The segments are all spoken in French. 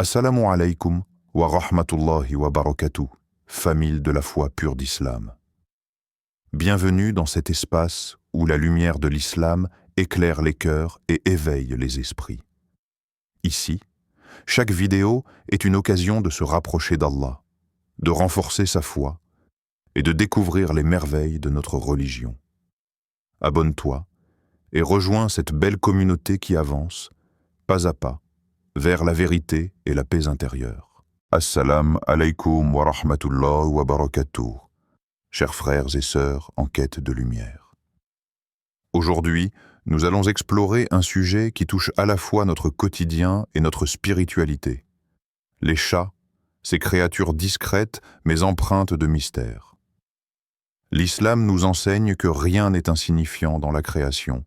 Assalamu alaikum wa rahmatullahi wa barakatuh, famille de la foi pure d'islam. Bienvenue dans cet espace où la lumière de l'islam éclaire les cœurs et éveille les esprits. Ici, chaque vidéo est une occasion de se rapprocher d'Allah, de renforcer sa foi et de découvrir les merveilles de notre religion. Abonne-toi et rejoins cette belle communauté qui avance, pas à pas, vers la vérité et la paix intérieure. Assalamu alaikum wa rahmatullahi wa barakatuh, chers frères et sœurs en quête de lumière. Aujourd'hui, nous allons explorer un sujet qui touche à la fois notre quotidien et notre spiritualité. Les chats, ces créatures discrètes mais empreintes de mystère. L'islam nous enseigne que rien n'est insignifiant dans la création,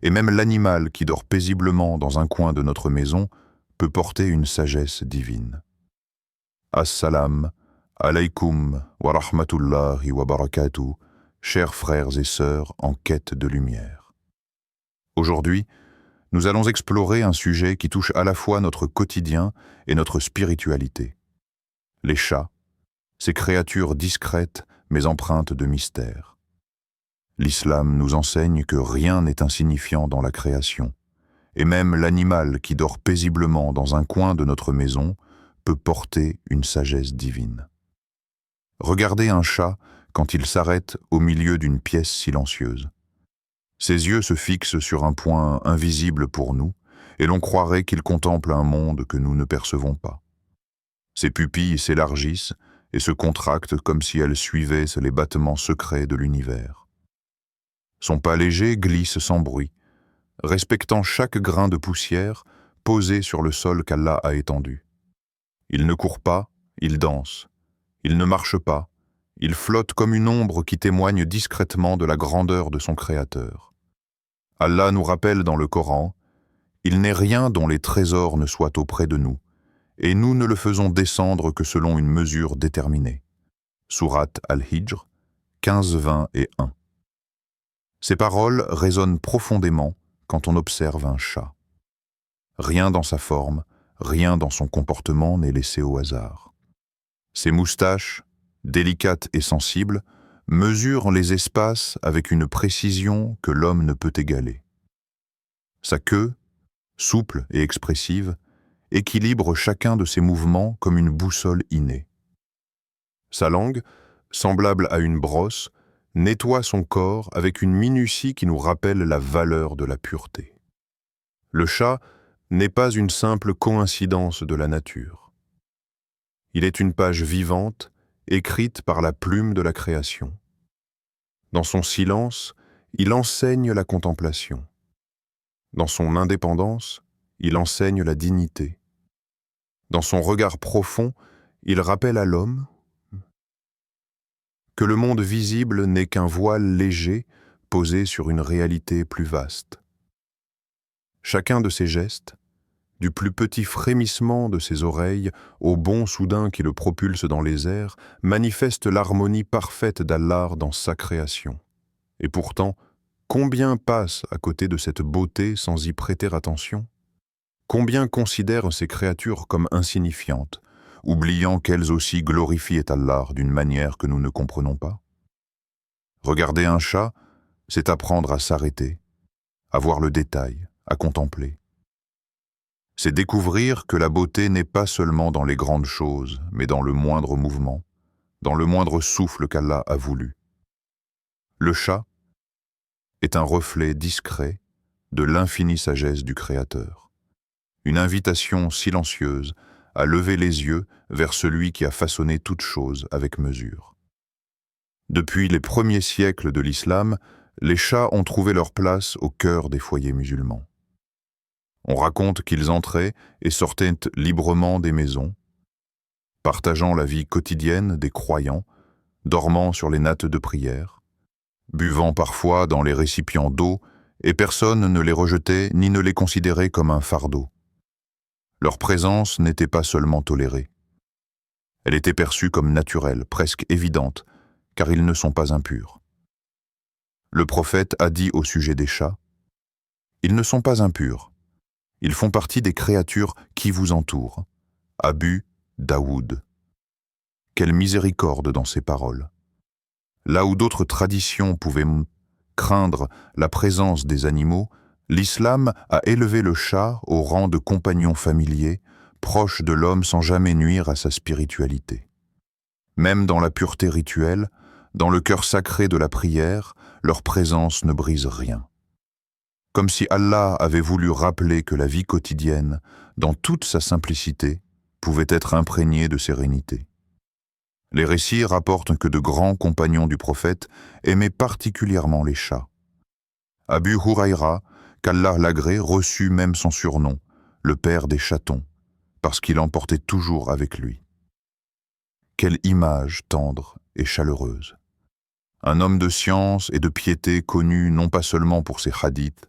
et même l'animal qui dort paisiblement dans un coin de notre maison peut porter une sagesse divine. Assalamu alaikum wa rahmatullahi wa barakatuh, chers frères et sœurs en quête de lumière. Aujourd'hui, nous allons explorer un sujet qui touche à la fois notre quotidien et notre spiritualité. Les chats, ces créatures discrètes mais empreintes de mystère. L'islam nous enseigne que rien n'est insignifiant dans la création, et même l'animal qui dort paisiblement dans un coin de notre maison peut porter une sagesse divine. Regardez un chat quand il s'arrête au milieu d'une pièce silencieuse. Ses yeux se fixent sur un point invisible pour nous, et l'on croirait qu'il contemple un monde que nous ne percevons pas. Ses pupilles s'élargissent et se contractent comme si elles suivaient les battements secrets de l'univers. Son pas léger glisse sans bruit, respectant chaque grain de poussière posé sur le sol qu'Allah a étendu. Il ne court pas, il danse. Il ne marche pas, il flotte comme une ombre qui témoigne discrètement de la grandeur de son Créateur. Allah nous rappelle dans le Coran, « Il n'est rien dont les trésors ne soient auprès de nous, et nous ne le faisons descendre que selon une mesure déterminée. » Sourate Al-Hijr, 15, 20 et 1. Ces paroles résonnent profondément quand on observe un chat. Rien dans sa forme, rien dans son comportement n'est laissé au hasard. Ses moustaches, délicates et sensibles, mesurent les espaces avec une précision que l'homme ne peut égaler. Sa queue, souple et expressive, équilibre chacun de ses mouvements comme une boussole innée. Sa langue, semblable à une brosse, nettoie son corps avec une minutie qui nous rappelle la valeur de la pureté. Le chat n'est pas une simple coïncidence de la nature. Il est une page vivante, écrite par la plume de la création. Dans son silence, il enseigne la contemplation. Dans son indépendance, il enseigne la dignité. Dans son regard profond, il rappelle à l'homme que le monde visible n'est qu'un voile léger posé sur une réalité plus vaste. Chacun de ses gestes, du plus petit frémissement de ses oreilles au bond soudain qui le propulse dans les airs, manifeste l'harmonie parfaite d'Allah dans sa création. Et pourtant, combien passe à côté de cette beauté sans y prêter attention? Combien considèrent ces créatures comme insignifiantes, oubliant qu'elles aussi glorifient Allah d'une manière que nous ne comprenons pas? Regarder un chat, c'est apprendre à s'arrêter, à voir le détail, à contempler. C'est découvrir que la beauté n'est pas seulement dans les grandes choses, mais dans le moindre mouvement, dans le moindre souffle qu'Allah a voulu. Le chat est un reflet discret de l'infinie sagesse du Créateur, une invitation silencieuse à lever les yeux vers celui qui a façonné toute chose avec mesure. Depuis les premiers siècles de l'islam, les chats ont trouvé leur place au cœur des foyers musulmans. On raconte qu'ils entraient et sortaient librement des maisons, partageant la vie quotidienne des croyants, dormant sur les nattes de prière, buvant parfois dans les récipients d'eau, et personne ne les rejetait ni ne les considérait comme un fardeau. Leur présence n'était pas seulement tolérée. Elle était perçue comme naturelle, presque évidente, car ils ne sont pas impurs. Le prophète a dit au sujet des chats, « Ils ne sont pas impurs. Ils font partie des créatures qui vous entourent. Abu Daoud. Quelle miséricorde dans ces paroles. Là où d'autres traditions pouvaient craindre la présence des animaux, l'islam a élevé le chat au rang de compagnon familier, proche de l'homme sans jamais nuire à sa spiritualité. Même dans la pureté rituelle, dans le cœur sacré de la prière, leur présence ne brise rien. Comme si Allah avait voulu rappeler que la vie quotidienne, dans toute sa simplicité, pouvait être imprégnée de sérénité. Les récits rapportent que de grands compagnons du prophète aimaient particulièrement les chats. Abu Huraïra, qu'Allah l'agrée, reçut même son surnom, le père des chatons, parce qu'il emportait toujours avec lui. Quelle image tendre et chaleureuse. Un homme de science et de piété connu non pas seulement pour ses hadiths,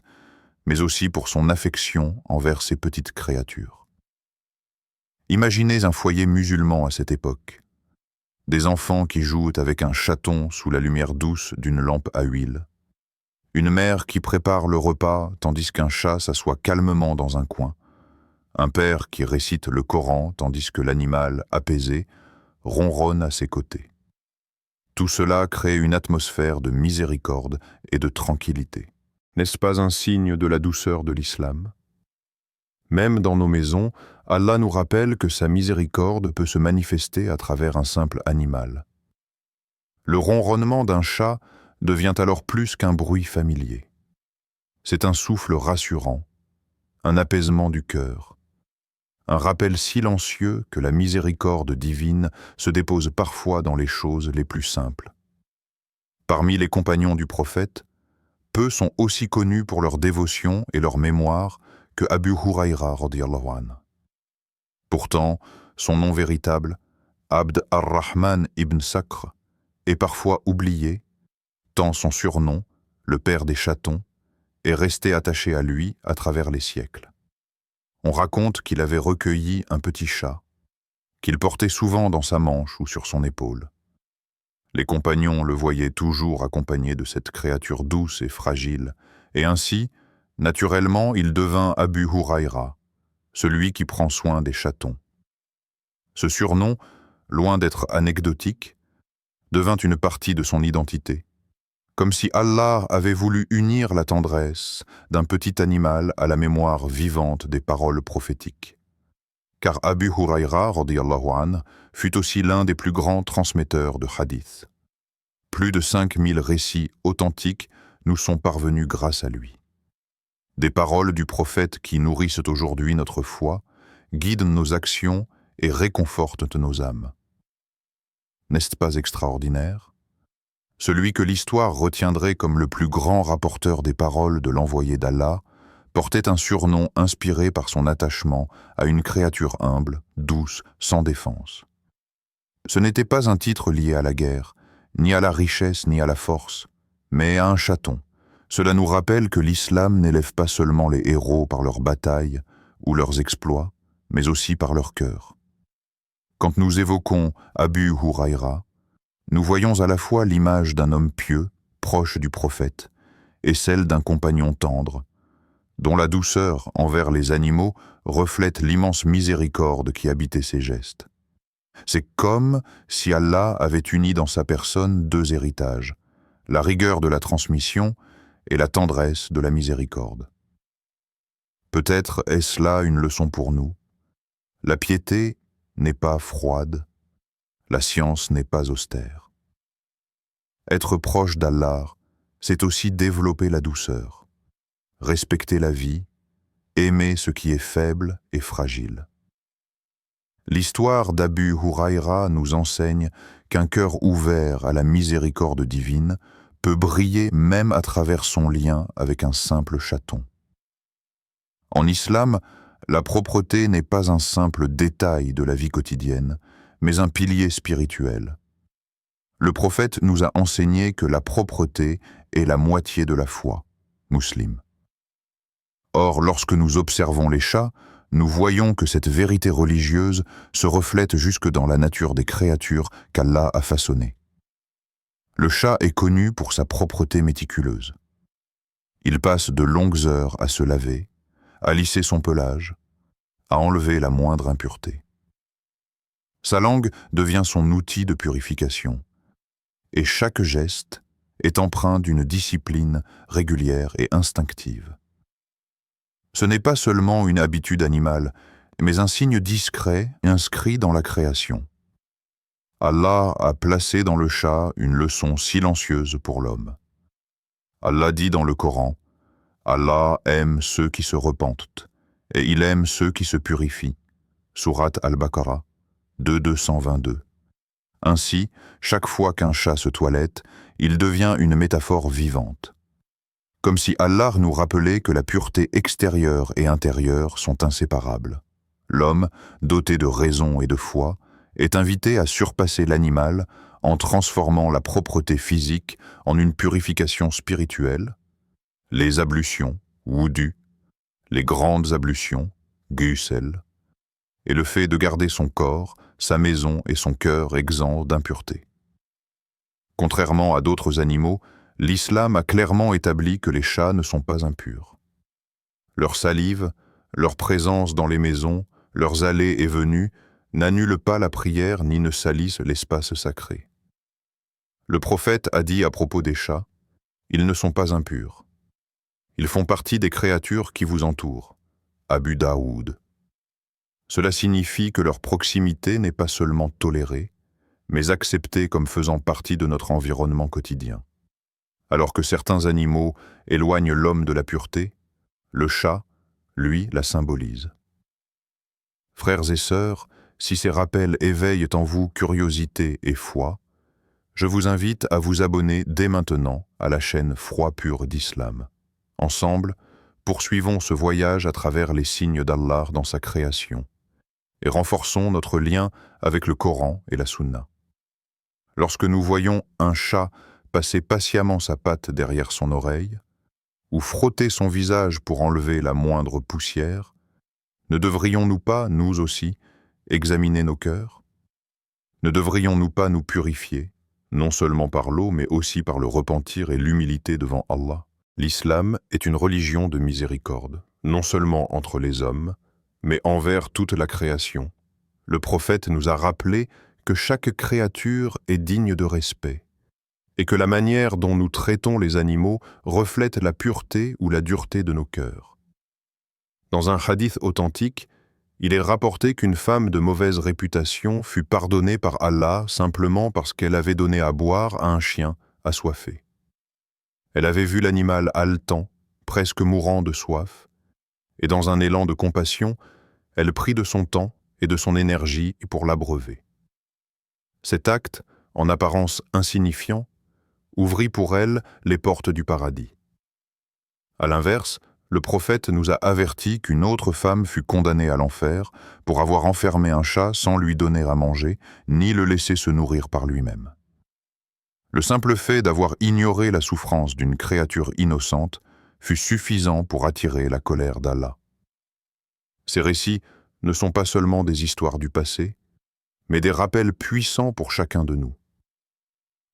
mais aussi pour son affection envers ses petites créatures. Imaginez un foyer musulman à cette époque. Des enfants qui jouent avec un chaton sous la lumière douce d'une lampe à huile. Une mère qui prépare le repas tandis qu'un chat s'assoit calmement dans un coin. Un père qui récite le Coran tandis que l'animal, apaisé, ronronne à ses côtés. Tout cela crée une atmosphère de miséricorde et de tranquillité. N'est-ce pas un signe de la douceur de l'islam? Même dans nos maisons, Allah nous rappelle que sa miséricorde peut se manifester à travers un simple animal. Le ronronnement d'un chat devient alors plus qu'un bruit familier. C'est un souffle rassurant, un apaisement du cœur, un rappel silencieux que la miséricorde divine se dépose parfois dans les choses les plus simples. Parmi les compagnons du prophète, peu sont aussi connus pour leur dévotion et leur mémoire que Abu Huraïra radiyallahu anhu. Pourtant, son nom véritable, Abd ar-Rahman ibn Sakhr, est parfois oublié, tant son surnom, le père des chatons, est resté attaché à lui à travers les siècles. On raconte qu'il avait recueilli un petit chat, qu'il portait souvent dans sa manche ou sur son épaule. Les compagnons le voyaient toujours accompagné de cette créature douce et fragile, et ainsi, naturellement, il devint Abu Huraïra, celui qui prend soin des chatons. Ce surnom, loin d'être anecdotique, devint une partie de son identité, comme si Allah avait voulu unir la tendresse d'un petit animal à la mémoire vivante des paroles prophétiques. Car Abu Huraïra radiyallahu anhu fut aussi l'un des plus grands transmetteurs de hadith. Plus de 5000 récits authentiques nous sont parvenus grâce à lui. Des paroles du prophète qui nourrissent aujourd'hui notre foi, guident nos actions et réconfortent nos âmes. N'est-ce pas extraordinaire? Celui que l'histoire retiendrait comme le plus grand rapporteur des paroles de l'envoyé d'Allah portait un surnom inspiré par son attachement à une créature humble, douce, sans défense. Ce n'était pas un titre lié à la guerre, ni à la richesse, ni à la force, mais à un chaton. Cela nous rappelle que l'islam n'élève pas seulement les héros par leurs batailles ou leurs exploits, mais aussi par leur cœur. Quand nous évoquons Abu Huraïra, nous voyons à la fois l'image d'un homme pieux, proche du prophète, et celle d'un compagnon tendre, dont la douceur envers les animaux reflète l'immense miséricorde qui habitait ses gestes. C'est comme si Allah avait uni dans sa personne deux héritages, la rigueur de la transmission et la tendresse de la miséricorde. Peut-être est-ce là une leçon pour nous. La piété n'est pas froide, la science n'est pas austère. Être proche d'Allah, c'est aussi développer la douceur, respecter la vie, aimer ce qui est faible et fragile. L'histoire d'Abu Huraïra nous enseigne qu'un cœur ouvert à la miséricorde divine peut briller même à travers son lien avec un simple chaton. En islam, la propreté n'est pas un simple détail de la vie quotidienne, mais un pilier spirituel. Le prophète nous a enseigné que la propreté est la moitié de la foi, musulmane. Or, lorsque nous observons les chats, nous voyons que cette vérité religieuse se reflète jusque dans la nature des créatures qu'Allah a façonnées. Le chat est connu pour sa propreté méticuleuse. Il passe de longues heures à se laver, à lisser son pelage, à enlever la moindre impureté. Sa langue devient son outil de purification, et chaque geste est empreint d'une discipline régulière et instinctive. Ce n'est pas seulement une habitude animale, mais un signe discret inscrit dans la création. Allah a placé dans le chat une leçon silencieuse pour l'homme. Allah dit dans le Coran, « Allah aime ceux qui se repentent, et il aime ceux qui se purifient. » Sourate Al-Baqarah 2:222. Ainsi, chaque fois qu'un chat se toilette, il devient une métaphore vivante. Comme si Allah nous rappelait que la pureté extérieure et intérieure sont inséparables. L'homme, doté de raison et de foi, est invité à surpasser l'animal en transformant la propreté physique en une purification spirituelle. Les ablutions, wudu, les grandes ablutions, ghusl, et le fait de garder son corps, sa maison et son cœur exempts d'impureté. Contrairement à d'autres animaux, l'islam a clairement établi que les chats ne sont pas impurs. Leur salive, leur présence dans les maisons, leurs allées et venues n'annulent pas la prière ni ne salissent l'espace sacré. Le prophète a dit à propos des chats, « Ils ne sont pas impurs. Ils font partie des créatures qui vous entourent. » Abu Daoud. Cela signifie que leur proximité n'est pas seulement tolérée, mais acceptée comme faisant partie de notre environnement quotidien. Alors que certains animaux éloignent l'homme de la pureté, le chat, lui, la symbolise. Frères et sœurs, si ces rappels éveillent en vous curiosité et foi, je vous invite à vous abonner dès maintenant à la chaîne Foi Pur d'Islam. Ensemble, poursuivons ce voyage à travers les signes d'Allah dans sa création et renforçons notre lien avec le Coran et la Sunna. Lorsque nous voyons un chat passer patiemment sa patte derrière son oreille, ou frotter son visage pour enlever la moindre poussière, ne devrions-nous pas, nous aussi, examiner nos cœurs? Ne devrions-nous pas nous purifier, non seulement par l'eau, mais aussi par le repentir et l'humilité devant Allah? L'islam est une religion de miséricorde, non seulement entre les hommes, mais envers toute la création. Le prophète nous a rappelé que chaque créature est digne de respect, et que la manière dont nous traitons les animaux reflète la pureté ou la dureté de nos cœurs. Dans un hadith authentique, il est rapporté qu'une femme de mauvaise réputation fut pardonnée par Allah simplement parce qu'elle avait donné à boire à un chien assoiffé. Elle avait vu l'animal haletant, presque mourant de soif, et dans un élan de compassion, elle prit de son temps et de son énergie pour l'abreuver. Cet acte, en apparence insignifiant, ouvrit pour elle les portes du paradis. À l'inverse, le prophète nous a averti qu'une autre femme fut condamnée à l'enfer pour avoir enfermé un chat sans lui donner à manger, ni le laisser se nourrir par lui-même. Le simple fait d'avoir ignoré la souffrance d'une créature innocente fut suffisant pour attirer la colère d'Allah. Ces récits ne sont pas seulement des histoires du passé, mais des rappels puissants pour chacun de nous.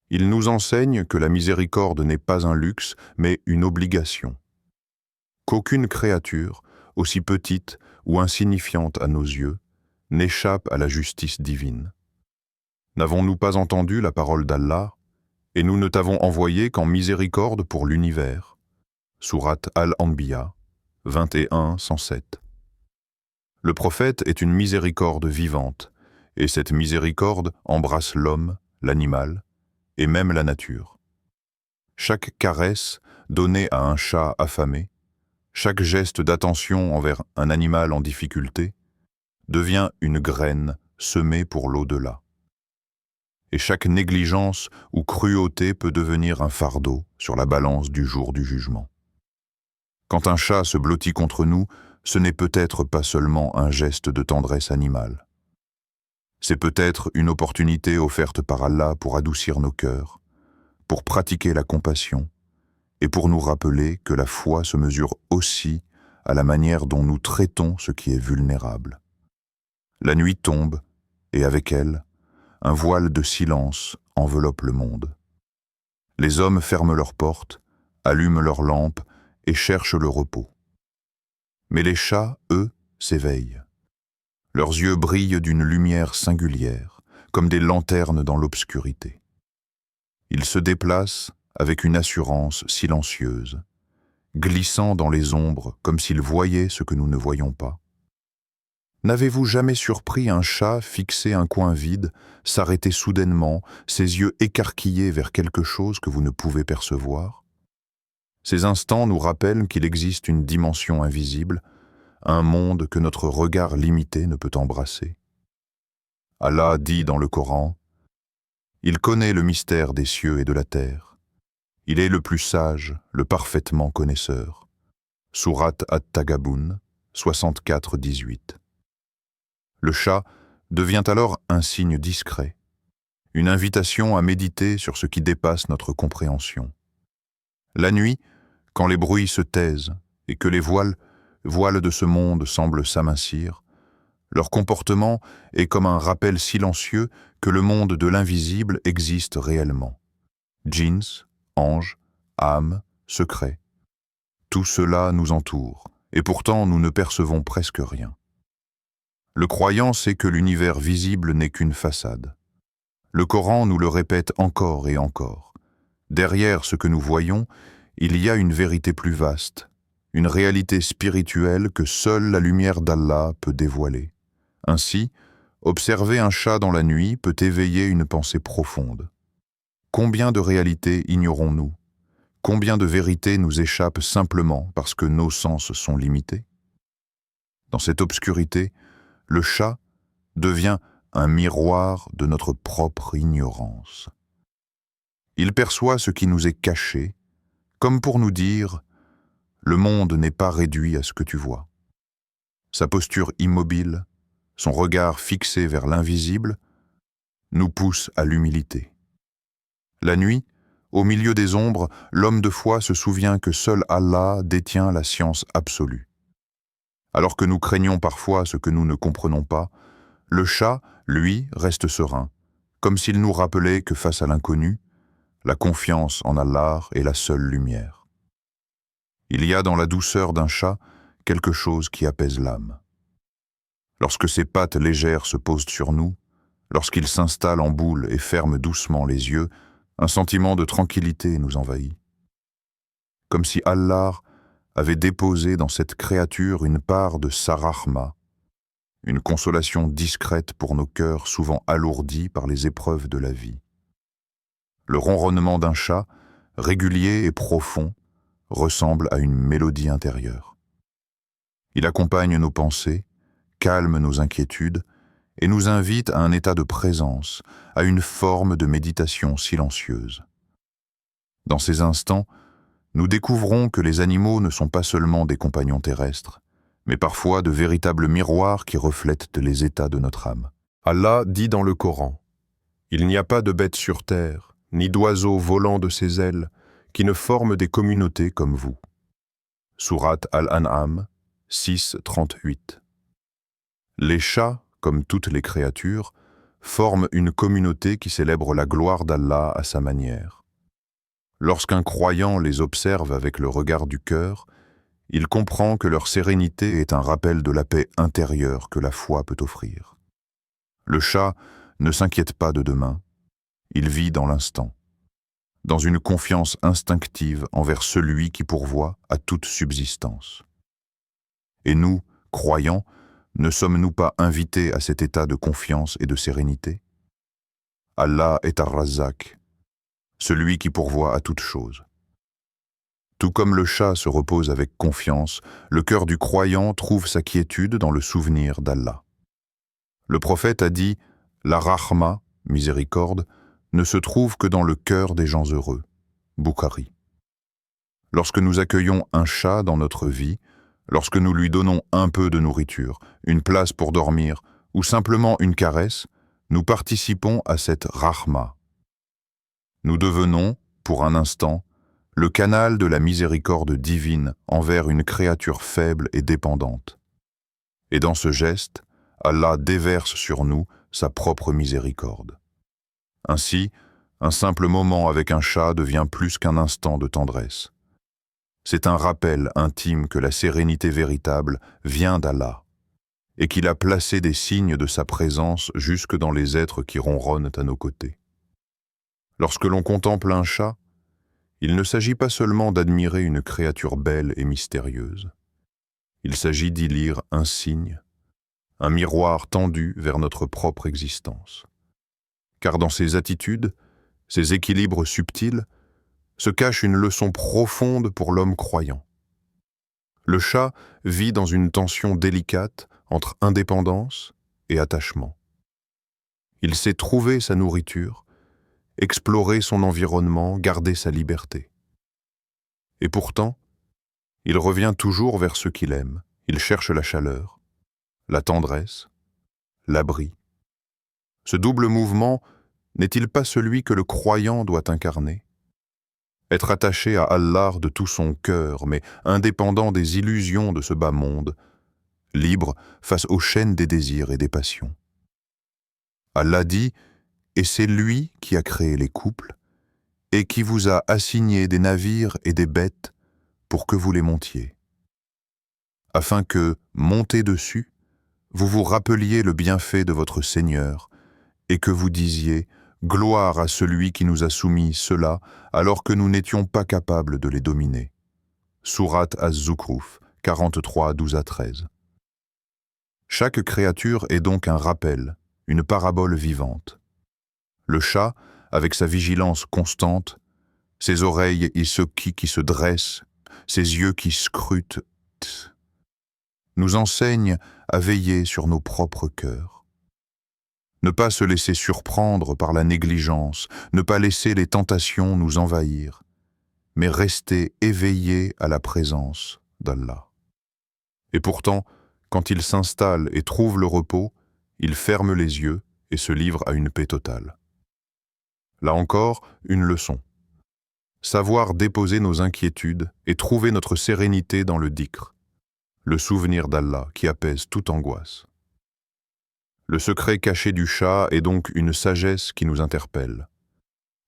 Ils nous enseignent que la miséricorde n'est pas un luxe, mais une obligation. Qu'aucune créature, aussi petite ou insignifiante à nos yeux, n'échappe à la justice divine. N'avons-nous pas entendu la parole d'Allah, et nous ne t'avons envoyé qu'en miséricorde pour l'univers? Sourate Al-Anbiya 21:107. Le prophète est une miséricorde vivante, et cette miséricorde embrasse l'homme, l'animal, et même la nature. Chaque caresse donnée à un chat affamé, chaque geste d'attention envers un animal en difficulté, devient une graine semée pour l'au-delà. Et chaque négligence ou cruauté peut devenir un fardeau sur la balance du jour du jugement. Quand un chat se blottit contre nous, ce n'est peut-être pas seulement un geste de tendresse animale. C'est peut-être une opportunité offerte par Allah pour adoucir nos cœurs, pour pratiquer la compassion et pour nous rappeler que la foi se mesure aussi à la manière dont nous traitons ce qui est vulnérable. La nuit tombe et avec elle, un voile de silence enveloppe le monde. Les hommes ferment leurs portes, allument leurs lampes et cherchent le repos. Mais les chats, eux, s'éveillent. Leurs yeux brillent d'une lumière singulière, comme des lanternes dans l'obscurité. Ils se déplacent avec une assurance silencieuse, glissant dans les ombres comme s'ils voyaient ce que nous ne voyons pas. N'avez-vous jamais surpris un chat fixer un coin vide, s'arrêter soudainement, ses yeux écarquillés vers quelque chose que vous ne pouvez percevoir? Ces instants nous rappellent qu'il existe une dimension invisible, un monde que notre regard limité ne peut embrasser. Allah dit dans le Coran, « Il connaît le mystère des cieux et de la terre. Il est le plus sage, le parfaitement connaisseur. » Sourate At-Tagabun, 64-18. Le chat devient alors un signe discret, une invitation à méditer sur ce qui dépasse notre compréhension. La nuit, quand les bruits se taisent et que les voiles de ce monde semblent s'amincir, leur comportement est comme un rappel silencieux que le monde de l'invisible existe réellement. Djinns, anges, âmes, secrets. Tout cela nous entoure, et pourtant nous ne percevons presque rien. Le croyant sait que l'univers visible n'est qu'une façade. Le Coran nous le répète encore et encore. Derrière ce que nous voyons, il y a une vérité plus vaste, une réalité spirituelle que seule la lumière d'Allah peut dévoiler. Ainsi, observer un chat dans la nuit peut éveiller une pensée profonde. Combien de réalités ignorons-nous? Combien de vérités nous échappent simplement parce que nos sens sont limités? Dans cette obscurité, le chat devient un miroir de notre propre ignorance. Il perçoit ce qui nous est caché, comme pour nous dire « Le monde n'est pas réduit à ce que tu vois ». Sa posture immobile, son regard fixé vers l'invisible, nous pousse à l'humilité. La nuit, au milieu des ombres, l'homme de foi se souvient que seul Allah détient la science absolue. Alors que nous craignons parfois ce que nous ne comprenons pas, le chat, lui, reste serein, comme s'il nous rappelait que face à l'inconnu, la confiance en Allah est la seule lumière. Il y a dans la douceur d'un chat quelque chose qui apaise l'âme. Lorsque ses pattes légères se posent sur nous, lorsqu'il s'installe en boule et ferme doucement les yeux, un sentiment de tranquillité nous envahit. Comme si Allah avait déposé dans cette créature une part de sa rahma, une consolation discrète pour nos cœurs souvent alourdis par les épreuves de la vie. Le ronronnement d'un chat, régulier et profond, ressemble à une mélodie intérieure. Il accompagne nos pensées, calme nos inquiétudes et nous invite à un état de présence, à une forme de méditation silencieuse. Dans ces instants, nous découvrons que les animaux ne sont pas seulement des compagnons terrestres, mais parfois de véritables miroirs qui reflètent les états de notre âme. Allah dit dans le Coran, « Il n'y a pas de bête sur terre, ni d'oiseau volant de ses ailes, qui ne forment des communautés comme vous. » Sourate Al-An'am, 6-38. Les chats, comme toutes les créatures, forment une communauté qui célèbre la gloire d'Allah à sa manière. Lorsqu'un croyant les observe avec le regard du cœur, il comprend que leur sérénité est un rappel de la paix intérieure que la foi peut offrir. Le chat ne s'inquiète pas de demain, il vit dans l'instant, dans une confiance instinctive envers celui qui pourvoit à toute subsistance. Et nous, croyants, ne sommes-nous pas invités à cet état de confiance et de sérénité? Allah est Ar-Razzaq, celui qui pourvoit à toute chose. Tout comme le chat se repose avec confiance, le cœur du croyant trouve sa quiétude dans le souvenir d'Allah. Le prophète a dit « La rahma, miséricorde, ne se trouve que dans le cœur des gens heureux. » Bukhari. Lorsque nous accueillons un chat dans notre vie, lorsque nous lui donnons un peu de nourriture, une place pour dormir ou simplement une caresse, nous participons à cette rahma. Nous devenons, pour un instant, le canal de la miséricorde divine envers une créature faible et dépendante. Et dans ce geste, Allah déverse sur nous sa propre miséricorde. Ainsi, un simple moment avec un chat devient plus qu'un instant de tendresse. C'est un rappel intime que la sérénité véritable vient d'Allah. et qu'il a placé des signes de sa présence jusque dans les êtres qui ronronnent à nos côtés. Lorsque l'on contemple un chat, il ne s'agit pas seulement d'admirer une créature belle et mystérieuse. Il s'agit d'y lire un signe, un miroir tendu vers notre propre existence. Car dans ses attitudes, ses équilibres subtils, se cache une leçon profonde pour l'homme croyant. Le chat vit dans une tension délicate entre indépendance et attachement. Il sait trouver sa nourriture, explorer son environnement, garder sa liberté. Et pourtant, il revient toujours vers ce qu'il aime. Il cherche la chaleur, la tendresse, l'abri. Ce double mouvement n'est-il pas celui que le croyant doit incarner? Être attaché à Allah de tout son cœur, mais indépendant des illusions de ce bas monde, libre face aux chaînes des désirs et des passions. Allah dit, et c'est lui qui a créé les couples, et qui vous a assigné des navires et des bêtes pour que vous les montiez, afin que, montés dessus, vous vous rappeliez le bienfait de votre Seigneur, et que vous disiez « Gloire à celui qui nous a soumis cela, alors que nous n'étions pas capables de les dominer. » Sourate Az-Zukhruf, 43, 12-13. Chaque créature est donc un rappel, une parabole vivante. Le chat, avec sa vigilance constante, ses oreilles qui se dressent, ses yeux qui scrutent, nous enseigne à veiller sur nos propres cœurs. Ne pas se laisser surprendre par la négligence, ne pas laisser les tentations nous envahir, mais rester éveillé à la présence d'Allah. Et pourtant, quand il s'installe et trouve le repos, il ferme les yeux et se livre à une paix totale. Là encore, une leçon. Savoir déposer nos inquiétudes et trouver notre sérénité dans le dhikr, le souvenir d'Allah qui apaise toute angoisse. Le secret caché du chat est donc une sagesse qui nous interpelle.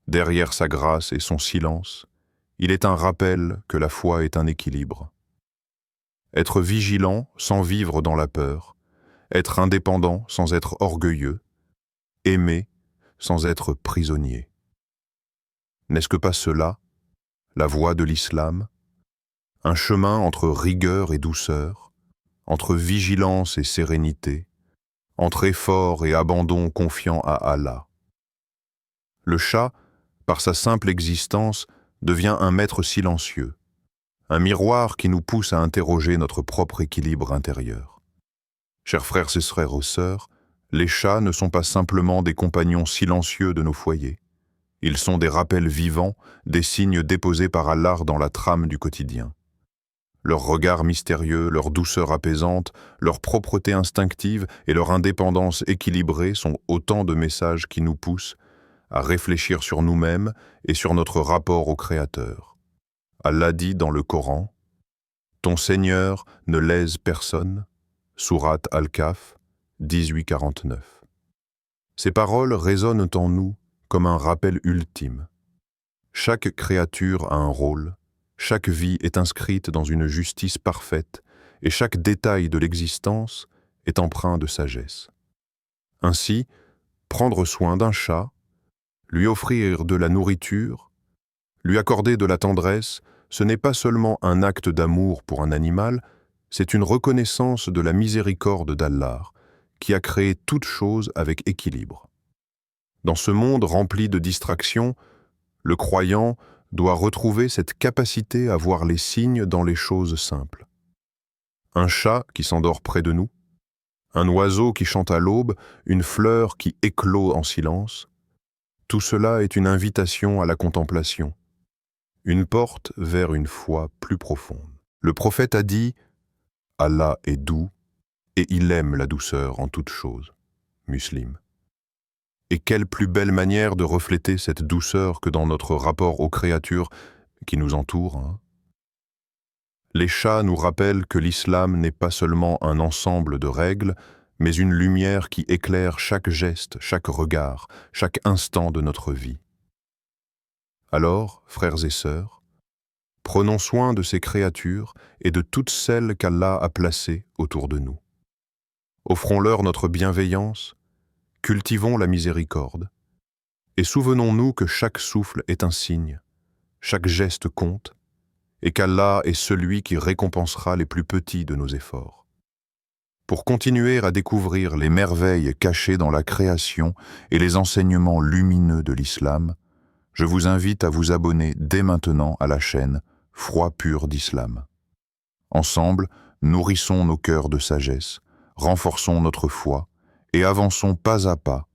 Derrière sa grâce et son silence, il est un rappel que la foi est un équilibre. Être vigilant sans vivre dans la peur, être indépendant sans être orgueilleux, aimer sans être prisonnier. N'est-ce que pas cela, la voie de l'islam, un chemin entre rigueur et douceur, entre vigilance et sérénité, entre effort et abandon confiant à Allah. Le chat, par sa simple existence, devient un maître silencieux, un miroir qui nous pousse à interroger notre propre équilibre intérieur. Chers frères et sœurs, les chats ne sont pas simplement des compagnons silencieux de nos foyers. Ils sont des rappels vivants, des signes déposés par Allah dans la trame du quotidien. Leur regard mystérieux, leur douceur apaisante, leur propreté instinctive et leur indépendance équilibrée sont autant de messages qui nous poussent à réfléchir sur nous-mêmes et sur notre rapport au Créateur. Allah dit dans le Coran, « Ton Seigneur ne lèse personne » Sourate Al-Kahf, 18-49. Ces paroles résonnent en nous comme un rappel ultime. Chaque créature a un rôle, chaque vie est inscrite dans une justice parfaite et chaque détail de l'existence est empreint de sagesse. Ainsi, prendre soin d'un chat, lui offrir de la nourriture, lui accorder de la tendresse, ce n'est pas seulement un acte d'amour pour un animal, c'est une reconnaissance de la miséricorde d'Allah, qui a créé toute chose avec équilibre. Dans ce monde rempli de distractions, le croyant doit retrouver cette capacité à voir les signes dans les choses simples. Un chat qui s'endort près de nous, un oiseau qui chante à l'aube, une fleur qui éclot en silence, tout cela est une invitation à la contemplation, une porte vers une foi plus profonde. Le prophète a dit « Allah est doux et il aime la douceur en toutes choses. » Muslim. Et quelle plus belle manière de refléter cette douceur que dans notre rapport aux créatures qui nous entourent, hein? Les chats nous rappellent que l'islam n'est pas seulement un ensemble de règles, mais une lumière qui éclaire chaque geste, chaque regard, chaque instant de notre vie. Alors, frères et sœurs, prenons soin de ces créatures et de toutes celles qu'Allah a placées autour de nous. Offrons-leur notre bienveillance, cultivons la miséricorde, et souvenons-nous que chaque souffle est un signe, chaque geste compte, et qu'Allah est celui qui récompensera les plus petits de nos efforts. Pour continuer à découvrir les merveilles cachées dans la création et les enseignements lumineux de l'islam, je vous invite à vous abonner dès maintenant à la chaîne Foi pure d'Islam. Ensemble, nourrissons nos cœurs de sagesse, renforçons notre foi et avançons pas à pas